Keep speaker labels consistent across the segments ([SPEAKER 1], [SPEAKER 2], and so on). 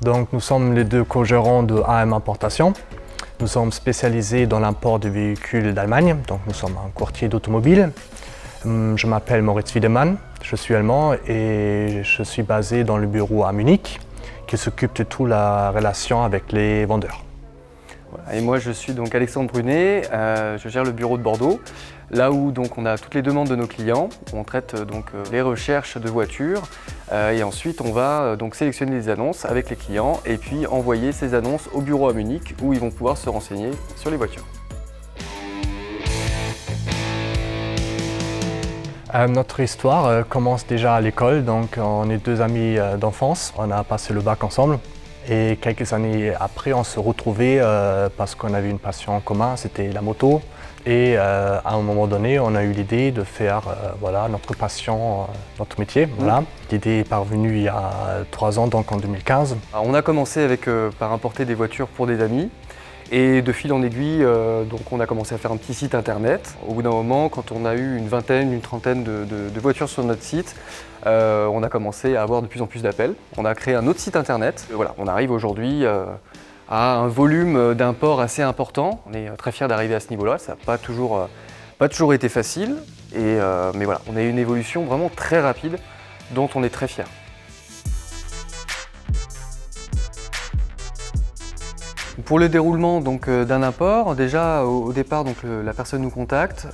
[SPEAKER 1] Donc nous sommes les deux co-gérants de AM Importation. Nous sommes spécialisés dans l'import de véhicules d'Allemagne, donc nous sommes un courtier d'automobile. Je m'appelle Moritz Wiedemann, je suis allemand et je suis basé dans le bureau à Munich qui s'occupe de toute la relation avec les vendeurs.
[SPEAKER 2] Et moi je suis donc Alexandre Brunet, je gère le bureau de Bordeaux, là où donc on a toutes les demandes de nos clients, on traite donc les recherches de voitures et ensuite on va donc sélectionner les annonces avec les clients et puis envoyer ces annonces au bureau à Munich où ils vont pouvoir se renseigner sur les voitures.
[SPEAKER 1] Notre histoire commence déjà à l'école, donc on est deux amis d'enfance, on a passé le bac ensemble et quelques années après on se retrouvait parce qu'on avait une passion en commun, c'était la moto et à un moment donné on a eu l'idée de faire voilà, notre passion, notre métier. Voilà. L'idée est parvenue il y a 3 ans, donc en 2015.
[SPEAKER 2] Alors, on a commencé par importer des voitures pour des amis. Et de fil en aiguille, donc on a commencé à faire un petit site internet. Au bout d'un moment, quand on a eu une vingtaine, une trentaine de voitures sur notre site, on a commencé à avoir de plus en plus d'appels. On a créé un autre site internet. Voilà, on arrive aujourd'hui à un volume d'import assez important. On est très fiers d'arriver à ce niveau-là. Ça n'a pas toujours été facile, mais voilà, on a eu une évolution vraiment très rapide dont on est très fiers. Pour le déroulement d'un import, déjà au départ la personne nous contacte,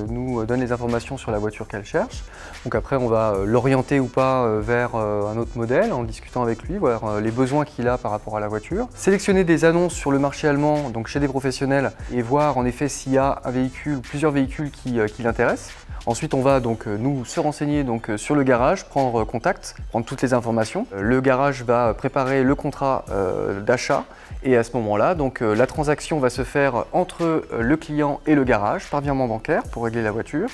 [SPEAKER 2] nous donne les informations sur la voiture qu'elle cherche. Donc après on va l'orienter ou pas vers un autre modèle en discutant avec lui, voir les besoins qu'il a par rapport à la voiture. Sélectionner des annonces sur le marché allemand, donc chez des professionnels, et voir en effet s'il y a un véhicule ou plusieurs véhicules qui l'intéressent. Ensuite, on va nous se renseigner sur le garage, prendre contact, prendre toutes les informations. Le garage va préparer le contrat d'achat et à ce moment-là, la transaction va se faire entre le client et le garage par virement bancaire pour régler la voiture.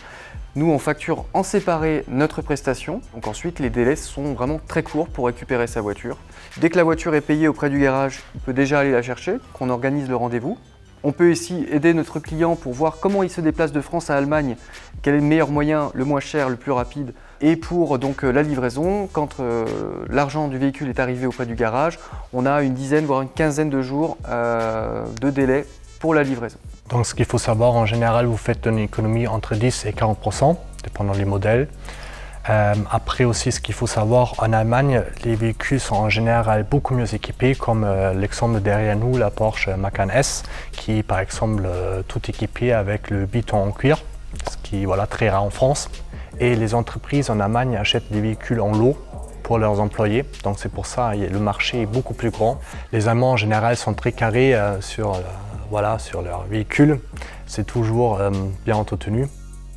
[SPEAKER 2] Nous, on facture en séparé notre prestation. Donc ensuite, les délais sont vraiment très courts pour récupérer sa voiture. Dès que la voiture est payée auprès du garage, il peut déjà aller la chercher, qu'on organise le rendez-vous. On peut aussi aider notre client pour voir comment il se déplace de France à Allemagne, quel est le meilleur moyen, le moins cher, le plus rapide. Et pour la livraison, quand l'argent du véhicule est arrivé auprès du garage, on a une dizaine, voire une quinzaine de jours de délai pour la livraison.
[SPEAKER 1] Donc ce qu'il faut savoir, en général, vous faites une économie entre 10 et 40%, dépendant des modèles. Après aussi, ce qu'il faut savoir, en Allemagne, les véhicules sont en général beaucoup mieux équipés, comme l'exemple derrière nous, la Porsche Macan S, qui est par exemple tout équipé avec le biton en cuir, ce qui est très rare en France. Et les entreprises en Allemagne achètent des véhicules en lot pour leurs employés, donc c'est pour ça que le marché est beaucoup plus grand. Les Allemands en général sont très carrés sur leurs véhicules, c'est toujours bien entretenu.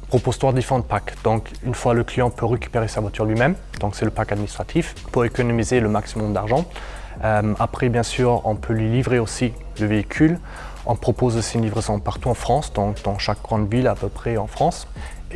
[SPEAKER 1] Propose-toi différents packs. Donc, une fois le client peut récupérer sa voiture lui-même, donc c'est le pack administratif, pour économiser le maximum d'argent. Après, bien sûr, on peut lui livrer aussi le véhicule. On propose aussi une livraison partout en France, donc dans chaque grande ville à peu près en France.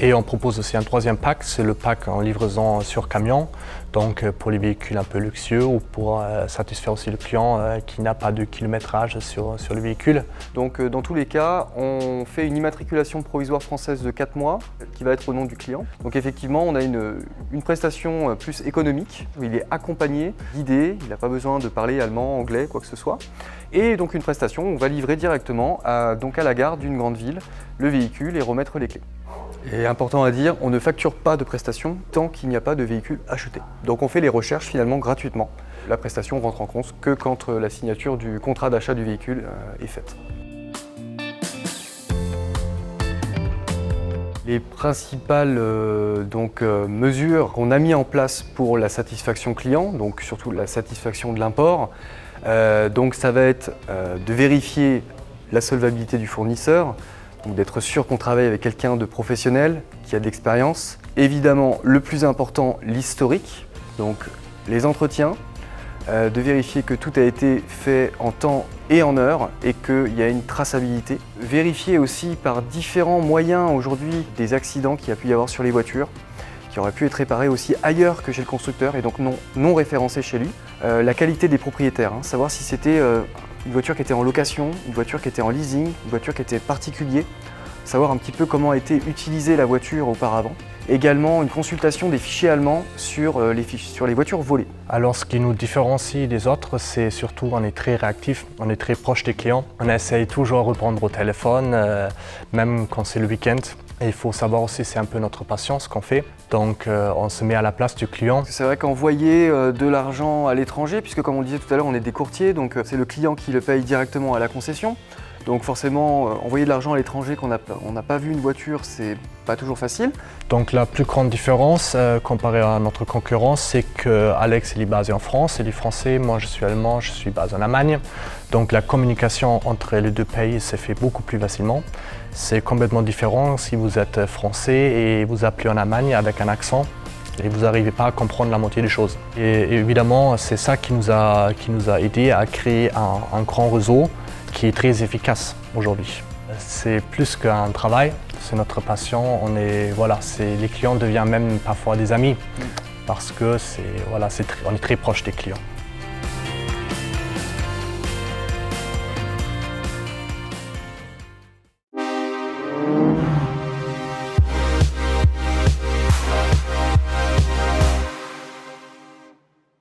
[SPEAKER 1] Et on propose aussi un troisième pack, c'est le pack en livraison sur camion, donc pour les véhicules un peu luxueux ou pour satisfaire aussi le client qui n'a pas de kilométrage sur le véhicule.
[SPEAKER 2] Donc dans tous les cas, on fait une immatriculation provisoire française de 4 mois qui va être au nom du client. Donc effectivement, on a une prestation plus économique où il est accompagné, guidé, il n'a pas besoin de parler allemand, anglais, quoi que ce soit. Et donc une prestation, on va livrer directement à la gare d'une grande ville le véhicule et remettre les clés. Et important à dire, on ne facture pas de prestation tant qu'il n'y a pas de véhicule acheté. Donc on fait les recherches finalement gratuitement. La prestation rentre en compte que quand la signature du contrat d'achat du véhicule est faite. Les principales mesures qu'on a mis en place pour la satisfaction client, donc surtout la satisfaction de l'import, ça va être de vérifier la solvabilité du fournisseur, donc d'être sûr qu'on travaille avec quelqu'un de professionnel, qui a de l'expérience. Évidemment, le plus important, l'historique, donc les entretiens, de vérifier que tout a été fait en temps et en heure et qu'il y a une traçabilité. Vérifier aussi par différents moyens aujourd'hui des accidents qu'il y a pu y avoir sur les voitures, qui auraient pu être réparés aussi ailleurs que chez le constructeur et donc non référencés chez lui. La qualité des propriétaires, savoir si c'était une voiture qui était en location, une voiture qui était en leasing, une voiture qui était particulier, savoir un petit peu comment a été utilisée la voiture auparavant. également une consultation des fichiers allemands sur les voitures volées.
[SPEAKER 1] Alors ce qui nous différencie des autres, c'est surtout on est très réactif, on est très proche des clients. On essaye toujours de répondre au téléphone, même quand c'est le week-end. Et il faut savoir aussi, c'est un peu notre passion ce qu'on fait. Donc on se met à la place du client.
[SPEAKER 2] C'est vrai qu'envoyer de l'argent à l'étranger, puisque comme on disait tout à l'heure, on est des courtiers, donc c'est le client qui le paye directement à la concession. Donc forcément, envoyer de l'argent à l'étranger quand on n'a pas vu une voiture, c'est pas toujours facile.
[SPEAKER 1] Donc la plus grande différence comparée à notre concurrence, c'est que Alex il est basé en France, il est français, moi je suis allemand, je suis basé en Allemagne. Donc la communication entre les deux pays s'est fait beaucoup plus facilement. C'est complètement différent si vous êtes français et vous appelez en Allemagne avec un accent et vous n'arrivez pas à comprendre la moitié des choses. Et évidemment, c'est ça qui nous a aidé à créer un grand réseau qui est très efficace aujourd'hui. C'est plus qu'un travail, c'est notre passion. Les clients deviennent même parfois des amis parce que on est très proche des clients.